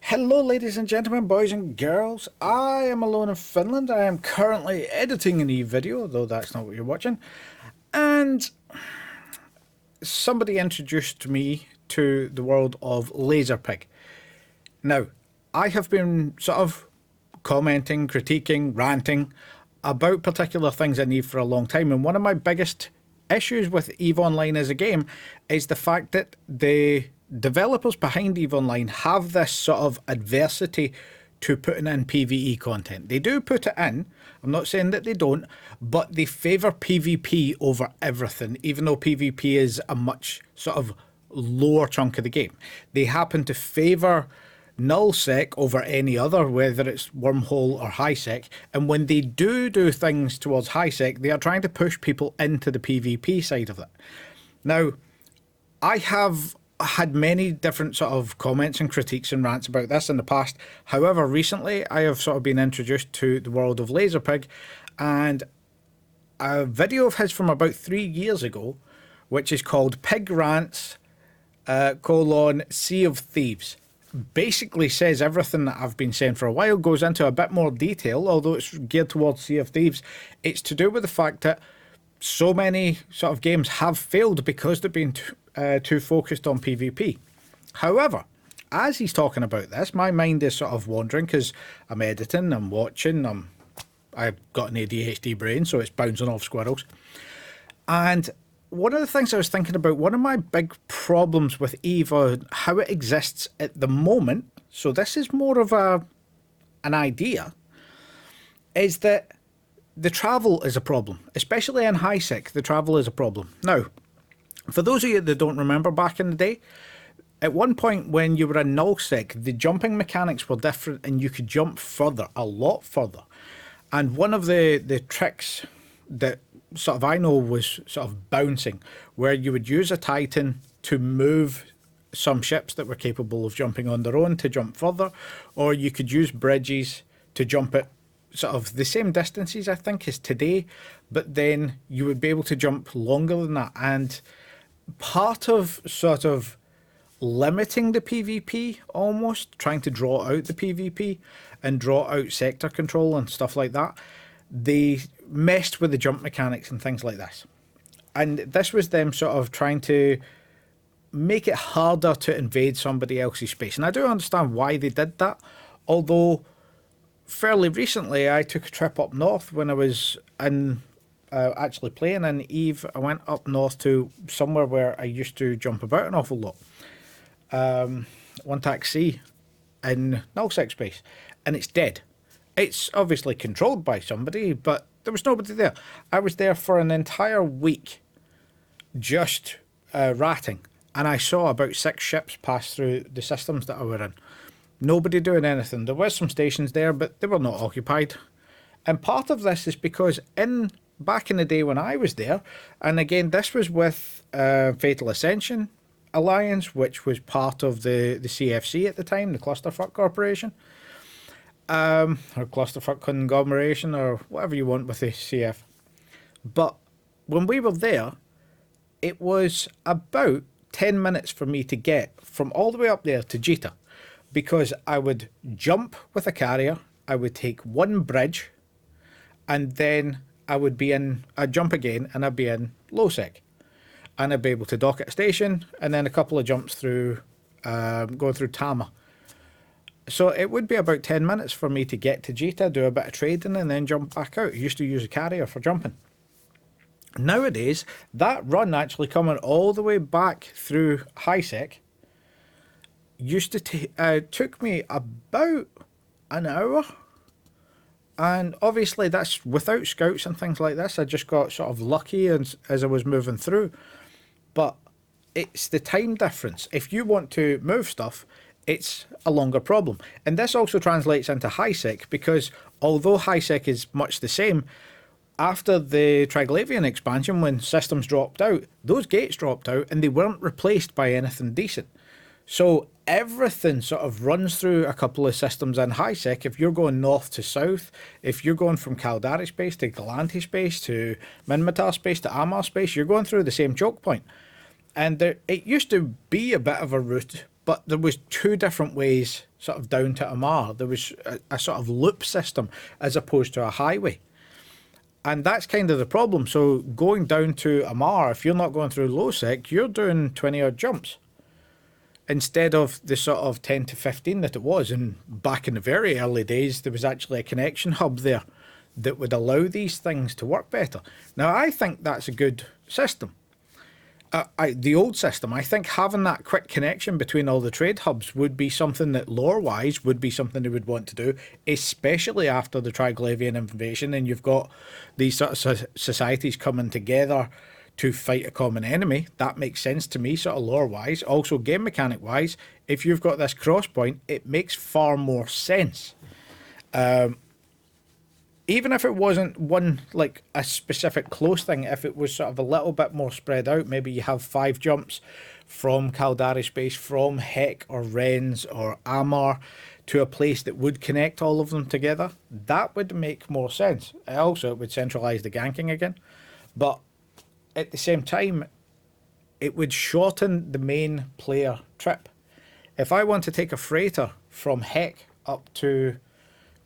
Hello, ladies and gentlemen, boys and girls. I am alone in Finland. I am currently editing a new video, though that's not what you're watching. And somebody introduced me to the world of Lazerpig. Now, I have been sort of commenting, critiquing, ranting about particular things in Eve for a long time, and one of my biggest issues with Eve Online as a game is the fact that the developers behind Eve Online have this sort of adversity to putting in PvE content. They do put it in, I'm not saying that they don't, but they favour PvP over everything, even though PvP is a much sort of lower chunk of the game. They happen to favour nullsec over any other, whether it's wormhole or highsec, and when they do things towards highsec, they are trying to push people into the PvP side of it. Now, I have had many different sort of comments and critiques and rants about this in the past. However, recently I have sort of been introduced to the world of Lazerpig, and a video of his from about 3 years ago, which is called Pig Rants, Sea of Thieves, basically says everything that I've been saying for a while, goes into a bit more detail, although it's geared towards Sea of Thieves. It's to do with the fact that so many sort of games have failed because they've been too focused on PvP. However, as he's talking about this, my mind is sort of wandering because I'm editing, I'm watching, I've got an ADHD brain, so it's bouncing off squirrels. And one of the things I was thinking about, one of my big problems with Eve, how it exists at the moment, so this is more of an idea, is that the travel is a problem, especially in highsec. The travel is a problem. Now, for those of you that don't remember back in the day, at one point when you were in nullsec, the jumping mechanics were different and you could jump further, a lot further. And one of the tricks that sort of I know was sort of bouncing, where you would use a Titan to move some ships that were capable of jumping on their own to jump further, or you could use bridges to jump at sort of the same distances, I think, as today, but then you would be able to jump longer than that. And part of sort of limiting the PvP, almost trying to draw out the PvP and draw out sector control and stuff like that, they messed with the jump mechanics and things like this. And this was them sort of trying to make it harder to invade somebody else's space. And I do understand why they did that, although fairly recently I took a trip up north when I was in actually playing in Eve. I went up north to somewhere where I used to jump about an awful lot. One taxi in nullsec space, and it's dead. It's obviously controlled by somebody, but there was nobody there. I was there for an entire week just ratting, and I saw about 6 ships pass through the systems that I were in. Nobody doing anything. There were some stations there, but they were not occupied. And part of this is because back in the day when I was there, and again this was with Fatal Ascension Alliance, which was part of the CFC at the time, the Clusterfuck Corporation, or Clusterfuck Conglomeration, or whatever you want with the CF. But when we were there, it was about 10 minutes for me to get from all the way up there to Jita, because I would jump with a carrier, I would take one bridge, and then I'd jump again and I'd be in low sec. And I'd be able to dock at a station, and then a couple of jumps through, going through Tama. So it would be about 10 minutes for me to get to Jita, do a bit of trading, and then jump back out. I used to use a carrier for jumping. Nowadays, that run actually coming all the way back through highsec used to took me about an hour. And obviously that's without scouts and things like this. I just got sort of lucky as I was moving through. But it's the time difference. If you want to move stuff, it's a longer problem. And this also translates into highsec, because although highsec is much the same, after the Triglavian expansion, when systems dropped out, those gates dropped out and they weren't replaced by anything decent. So everything sort of runs through a couple of systems in highsec. If you're going north to south, if you're going from Caldari space to Galante space to Minmatar space to Amar space, you're going through the same choke point. And it used to be a bit of a route but there was two different ways sort of down to Amar. There was a sort of loop system as opposed to a highway. And that's kind of the problem. So going down to Amar, if you're not going through low sec, you're doing 20 odd jumps instead of the sort of 10 to 15 that it was. And back in the very early days, there was actually a connection hub there that would allow these things to work better. Now, I think that's a good system. The old system, I think having that quick connection between all the trade hubs would be something that lore-wise would be something they would want to do, especially after the Triglavian invasion, and you've got these sort of societies coming together to fight a common enemy. That makes sense to me, sort of lore-wise. Also, game mechanic-wise, if you've got this cross point, it makes far more sense. Even if it wasn't one, like a specific close thing, if it was sort of a little bit more spread out, maybe you have 5 jumps from Caldari space, from Heck or Ren's or Amar to a place that would connect all of them together, that would make more sense. Also, it would centralise the ganking again. But at the same time, it would shorten the main player trip. If I want to take a freighter from Heck up to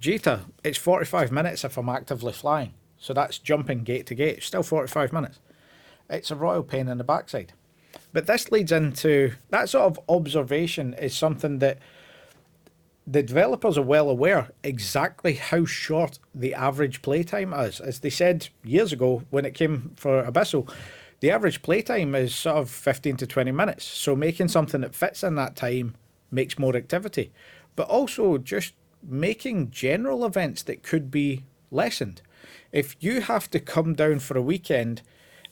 Jita, it's 45 minutes if I'm actively flying. So that's jumping gate to gate. Still 45 minutes. It's a royal pain in the backside. But this leads into that sort of observation is something that the developers are well aware exactly how short the average playtime is. As they said years ago when it came for Abyssal, the average playtime is sort of 15 to 20 minutes. So making something that fits in that time makes more activity. But also just making general events that could be lessened. If you have to come down for a weekend,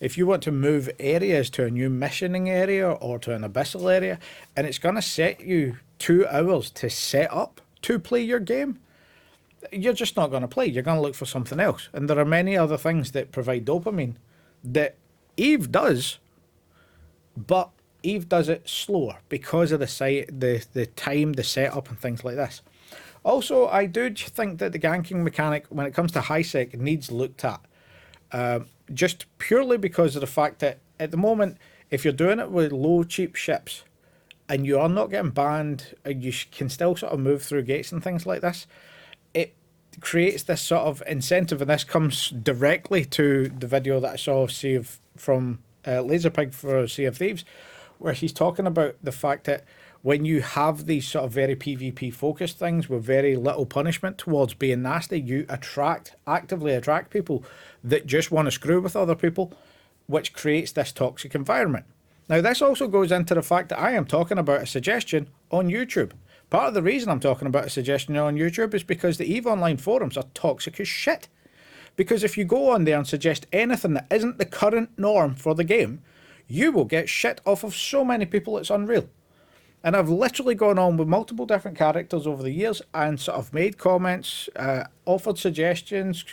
if you want to move areas to a new missioning area or to an abyssal area, and it's going to set you 2 hours to set up to play your game, you're just not going to play. You're going to look for something else. And there are many other things that provide dopamine that Eve does, but Eve does it slower because of the time, the setup and things like this. Also, I do think that the ganking mechanic, when it comes to high sec, needs looked at. Just purely because of the fact that at the moment, if you're doing it with low, cheap ships and you are not getting banned, and you can still sort of move through gates and things like this, it creates this sort of incentive. And this comes directly to the video that I saw from Lazerpig for Sea of Thieves, where he's talking about the fact that when you have these sort of very PvP focused things with very little punishment towards being nasty, you actively attract people that just want to screw with other people, which creates this toxic environment. Now, this also goes into the fact that I am talking about a suggestion on YouTube. Part of the reason I'm talking about a suggestion on YouTube is because the EVE Online forums are toxic as shit. Because if you go on there and suggest anything that isn't the current norm for the game, you will get shit off of so many people it's unreal. And I've literally gone on with multiple different characters over the years and sort of made comments, offered suggestions.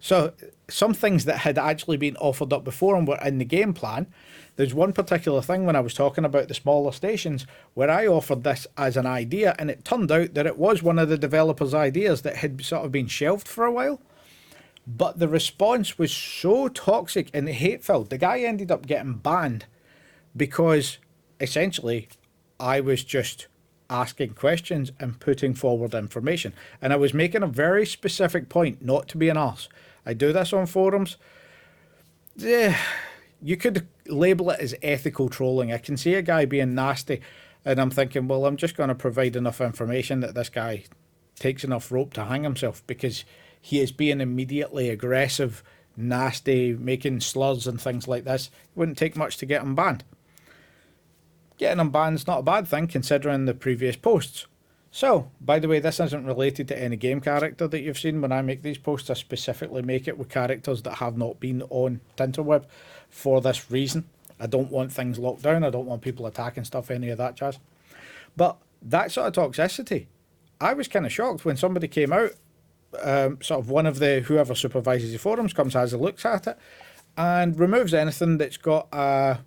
So some things that had actually been offered up before and were in the game plan. There's one particular thing when I was talking about the smaller stations where I offered this as an idea, and it turned out that it was one of the developers' ideas that had sort of been shelved for a while. But the response was so toxic and hate-filled. The guy ended up getting banned because essentially I was just asking questions and putting forward information. And I was making a very specific point not to be an arse. I do this on forums. You could label it as ethical trolling. I can see a guy being nasty and I'm thinking, well, I'm just going to provide enough information that this guy takes enough rope to hang himself, because he is being immediately aggressive, nasty, making slurs and things like this. It wouldn't take much to get him banned. Getting him banned is not a bad thing considering the previous posts. So, by the way, this isn't related to any game character that you've seen. When I make these posts, I specifically make it with characters that have not been on Tinterweb for this reason. I don't want things locked down. I don't want people attacking stuff, any of that jazz. But that sort of toxicity, I was kind of shocked when somebody came out, sort of one of the, whoever supervises the forums comes, has a look at it, and removes anything that's got a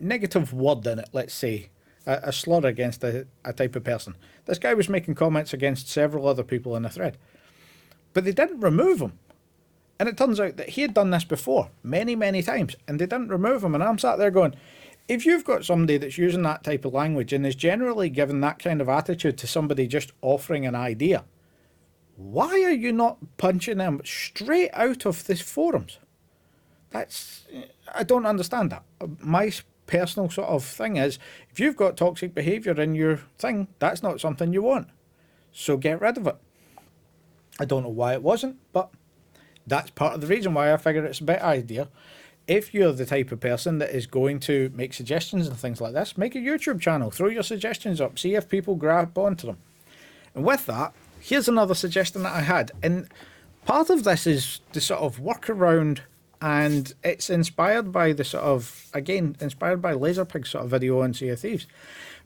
negative word in it, let's say, a slur against a type of person. This guy was making comments against several other people in the thread. But they didn't remove him. And it turns out that he had done this before, many, many times, and they didn't remove him. And I'm sat there going, if you've got somebody that's using that type of language and is generally given that kind of attitude to somebody just offering an idea, why are you not punching them straight out of the forums? I don't understand that. My personal sort of thing is, if you've got toxic behaviour in your thing, that's not something you want. So get rid of it. I don't know why it wasn't, but that's part of the reason why I figure it's a better idea. If you're the type of person that is going to make suggestions and things like this, make a YouTube channel, throw your suggestions up, see if people grab onto them. And with that, here's another suggestion that I had. And part of this is the sort of workaround, and it's inspired by the sort of, again, inspired by Lazerpigs sort of video on Sea of Thieves.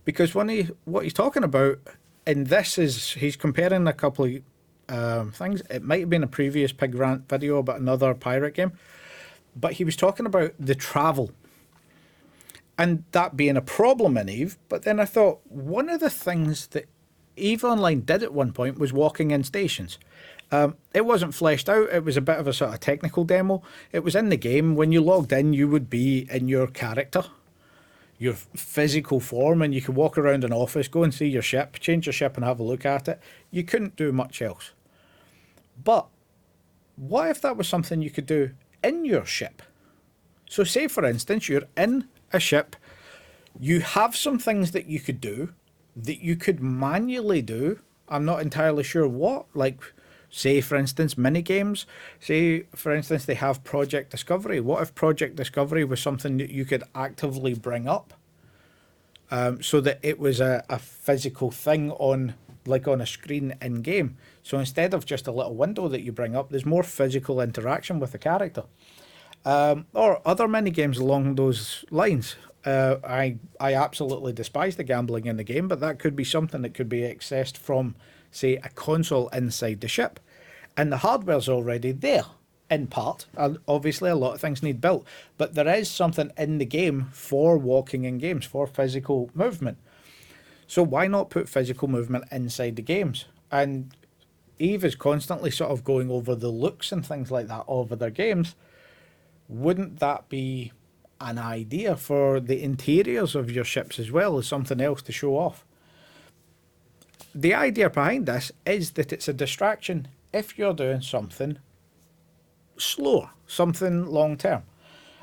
Because what he's talking about in this is he's comparing a couple of things. It might have been a previous Pig Rant video about another pirate game. But he was talking about the travel and that being a problem in EVE. But then I thought one of the things that EVE Online did at one point was walking in stations. It wasn't fleshed out. It was a bit of a sort of technical demo. It was in the game. When you logged in, you would be in your character, your physical form, and you could walk around an office, go and see your ship, change your ship and have a look at it. You couldn't do much else. But what if that was something you could do in your ship? So say for instance you're in a ship, you have some things that you could do that you could manually do. I'm not entirely sure what, like say for instance mini games. Say for instance they have Project Discovery. What if Project Discovery was something that you could actively bring up, so that it was a physical thing on, like on a screen in game. So instead of just a little window that you bring up, there's more physical interaction with the character. Or other mini games along those lines. I absolutely despise the gambling in the game, but that could be something that could be accessed from, say, a console inside the ship. And the hardware's already there, in part. Obviously, a lot of things need built, but there is something in the game for walking in games, for physical movement. So why not put physical movement inside the games? And EVE is constantly sort of going over the looks and things like that over their games. Wouldn't that be an idea for the interiors of your ships as well as something else to show off? The idea behind this is that it's a distraction if you're doing something slower, something long term.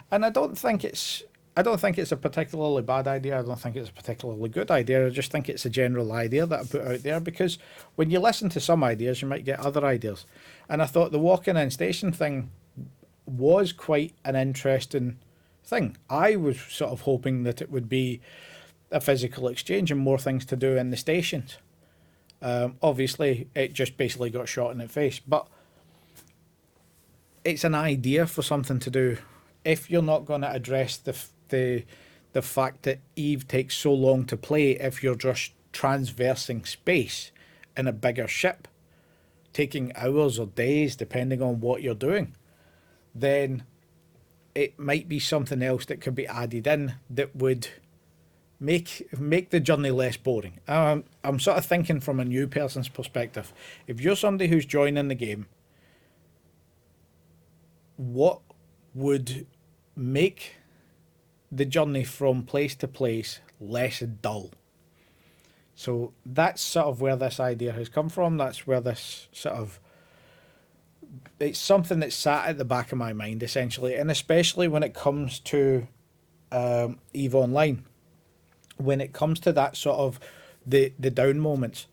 And I don't think it's a particularly bad idea. I don't think it's a particularly good idea. I just think it's a general idea that I put out there, because when you listen to some ideas, you might get other ideas. And I thought the walking in station thing was quite an interesting thing. I was sort of hoping that it would be a physical exchange and more things to do in the stations. Obviously, it just basically got shot in the face, but it's an idea for something to do. If you're not going to address the fact that EVE takes so long to play, if you're just transversing space in a bigger ship, taking hours or days depending on what you're doing, then it might be something else that could be added in that would make the journey less boring. I'm sort of thinking from a new person's perspective. If you're somebody who's joining the game, what would make the journey from place to place less dull? So that's sort of where this idea has come from. That's where this sort of, it's something that sat at the back of my mind essentially, and especially when it comes to EVE Online, when it comes to that sort of the down moments.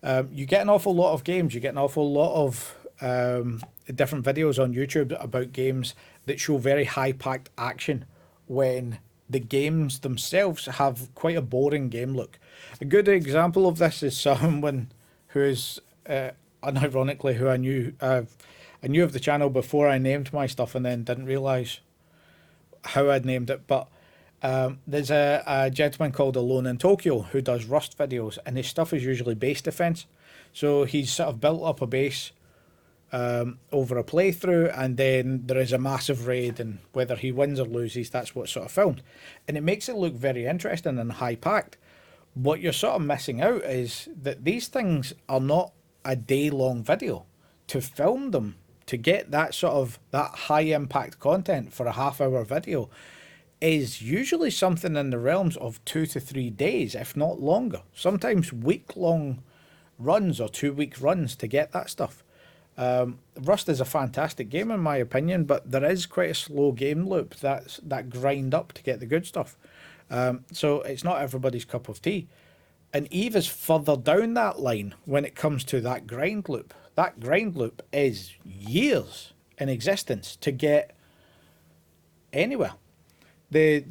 You get an awful lot of games, you get an awful lot of different videos on YouTube about games that show very high-packed action when the games themselves have quite a boring game look. A good example of this is someone who is, unironically, who I knew of the channel before I named my stuff and then didn't realise how I'd named it, but there's a gentleman called Alone in Tokyo who does Rust videos, and his stuff is usually base defense. So he's sort of built up a base over a playthrough, and then there is a massive raid, and whether he wins or loses, that's what's sort of filmed. And it makes it look very interesting and high-packed. What you're sort of missing out is that these things are not a day-long video. To film them, to get that sort of that high-impact content for a half-hour video, is usually something in the realms of 2 to 3 days, if not longer. Sometimes week-long runs or 2 week runs to get that stuff. Rust is a fantastic game in my opinion, but there is quite a slow game loop that grind up to get the good stuff. So it's not everybody's cup of tea. And Eve is further down that line when it comes to that grind loop. That grind loop is years in existence to get anywhere. The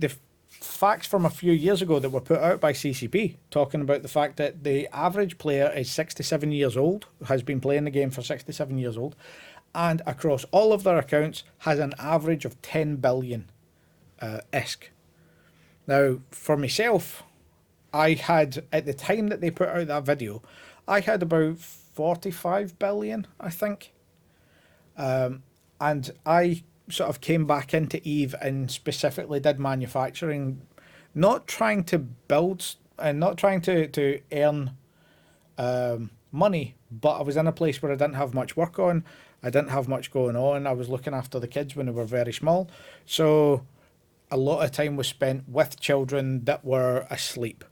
facts from a few years ago that were put out by CCP talking about the fact that the average player is 67 years old, has been playing the game for 67 years old, and across all of their accounts has an average of 10 billion ISK. Now, for myself, I had, at the time that they put out that video, I had about 45 billion, I think. And I sort of came back into Eve and specifically did manufacturing, not trying to build and not trying to earn money, but I was in a place where I didn't have much work on. I didn't have much going on. I was looking after the kids when they were very small. So a lot of time was spent with children that were asleep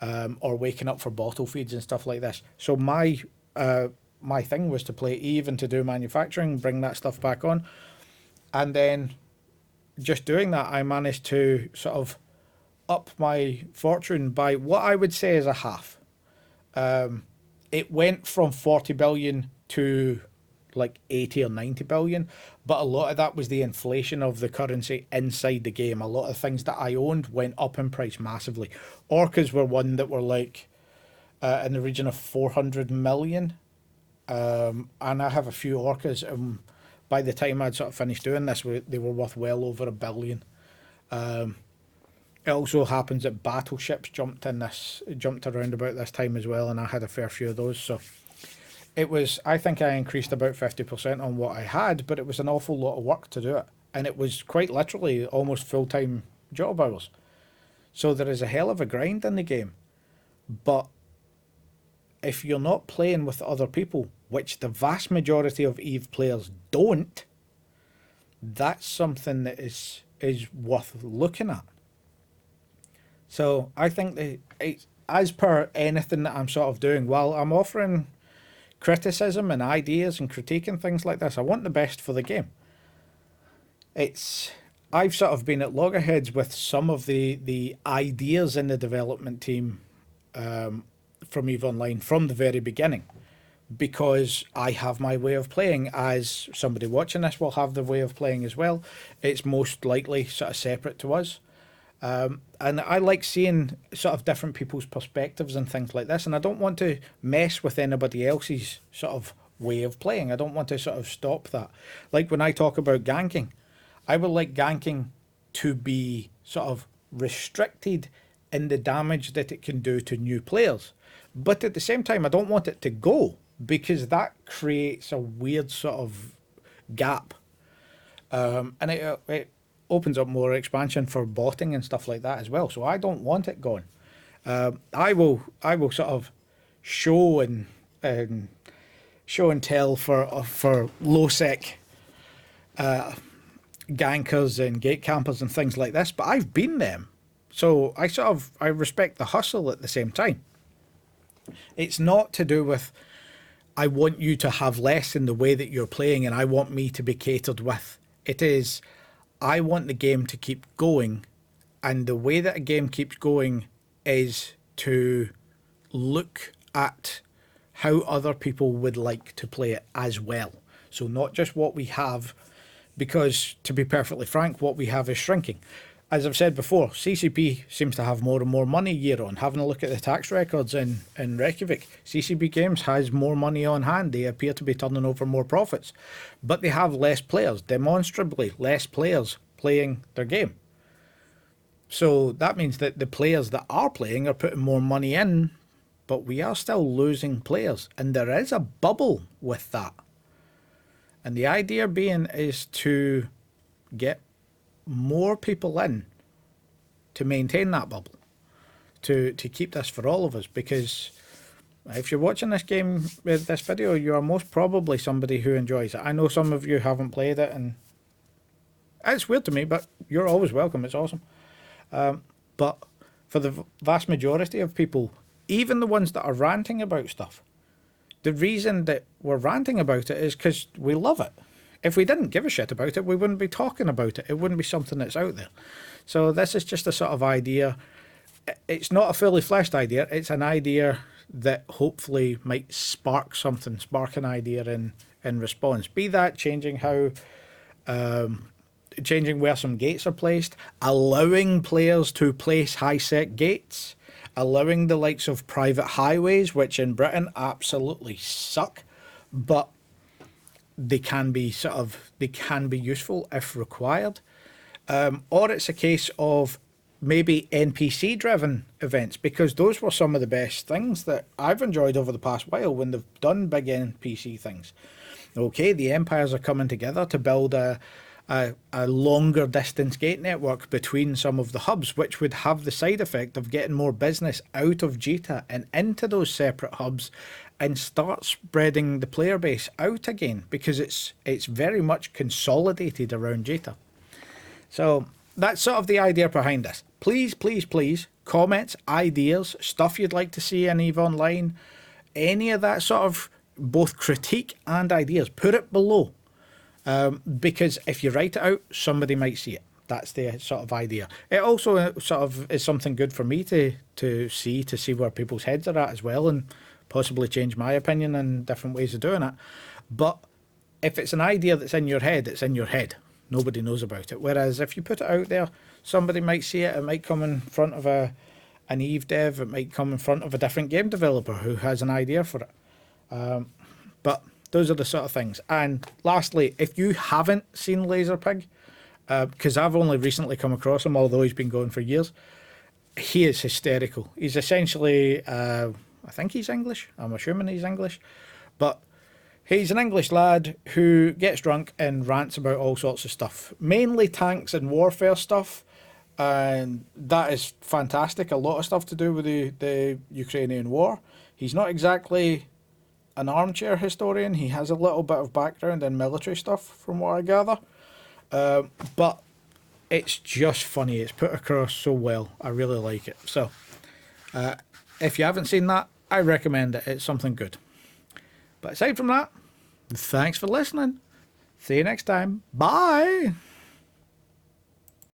or waking up for bottle feeds and stuff like this. So my thing was to play Eve and to do manufacturing, bring that stuff back on. And then just doing that, I managed to sort of up my fortune by what I would say is a half. It went from 40 billion to like 80 or 90 billion, but a lot of that was the inflation of the currency inside the game. A lot of things that I owned went up in price massively. Orcas were one that were like in the region of 400 million. And I have a few orcas. By the time I'd sort of finished doing this, they were worth well over $1 billion. It also happens that battleships jumped around about this time as well, and I had a fair few of those. So it was, I think I increased about 50% on what I had, but it was an awful lot of work to do it. And it was quite literally almost full-time job hours. So there is a hell of a grind in the game. But if you're not playing with other people, which the vast majority of Eve players don't, that's something that is worth looking at. So I think that as per anything that I'm sort of doing, while I'm offering criticism and ideas and critiquing things like this, I want the best for the game. I've sort of been at loggerheads with some of the ideas in the development team from EVE Online from the very beginning, because I have my way of playing, as somebody watching this will have the way of playing as well. It's most likely sort of separate to us. And I like seeing sort of different people's perspectives and things like this, and I don't want to mess with anybody else's sort of way of playing. I don't want to sort of stop that. Like when I talk about ganking, I would like ganking to be sort of restricted in the damage that it can do to new players. But at the same time, I don't want it to go, because that creates a weird sort of gap. And it opens up more expansion for botting and stuff like that as well. So I don't want it gone. I will sort of show and tell for low sec gankers and gate campers and things like this, but I've been them. So I respect the hustle at the same time. It's not to do with I want you to have less in the way that you're playing and I want me to be catered with. It is I want the game to keep going, and the way that a game keeps going is to look at how other people would like to play it as well. So not just what we have, because to be perfectly frank, what we have is shrinking. As I've said before, CCP seems to have more and more money year on. Having a look at the tax records in Reykjavik, CCP Games has more money on hand. They appear to be turning over more profits. But they have less players, demonstrably less players playing their game. So that means that the players that are playing are putting more money in, but we are still losing players. And there is a bubble with that. And the idea being is to get more people in to maintain that bubble, to keep this for all of us, because if you're watching this game with this video, you are most probably somebody who enjoys it. I know some of you haven't played it, and It's weird to me, but you're always welcome. It's awesome. But for the vast majority of people, even the ones that are ranting about stuff, the reason that we're ranting about it is because we love it. If we didn't give a shit about it, we wouldn't be talking about it. It wouldn't be something that's out there. So this is just a sort of idea. It's not a fully fleshed idea. It's an idea that hopefully might spark something, spark an idea in response. Be that changing where some gates are placed, allowing players to place high-sec gates, allowing the likes of private highways, which in Britain absolutely suck, but they can be useful if required. Or it's a case of maybe NPC driven events, because those were some of the best things that I've enjoyed over the past while when they've done big NPC things. Okay, the empires are coming together to build a longer distance gate network between some of the hubs, which would have the side effect of getting more business out of Jita and into those separate hubs, and start spreading the player base out again, because it's very much consolidated around Jita. So that's sort of the idea behind this. Please, please, please, comments, ideas, stuff you'd like to see in EVE Online, any of that sort of both critique and ideas, put it below. Because if you write it out, somebody might see it. That's the sort of idea. It also sort of is something good for me to see where people's heads are at as well, and possibly change my opinion and different ways of doing it. But if it's an idea that's in your head, it's in your head. Nobody knows about it. Whereas if you put it out there, somebody might see it. It might come in front of an EVE dev. It might come in front of a different game developer who has an idea for it. But those are the sort of things. And lastly, if you haven't seen Lazerpig, because I've only recently come across him, although he's been going for years, he is hysterical. He's essentially, I think he's English. I'm assuming he's English. But he's an English lad who gets drunk and rants about all sorts of stuff, mainly tanks and warfare stuff. And that is fantastic. A lot of stuff to do with the Ukrainian war. He's not exactly an armchair historian. He has a little bit of background in military stuff, from what I gather. But it's just funny. It's put across so well. I really like it. So if you haven't seen that, I recommend it. It's something good. But aside from that, thanks for listening. See you next time. Bye.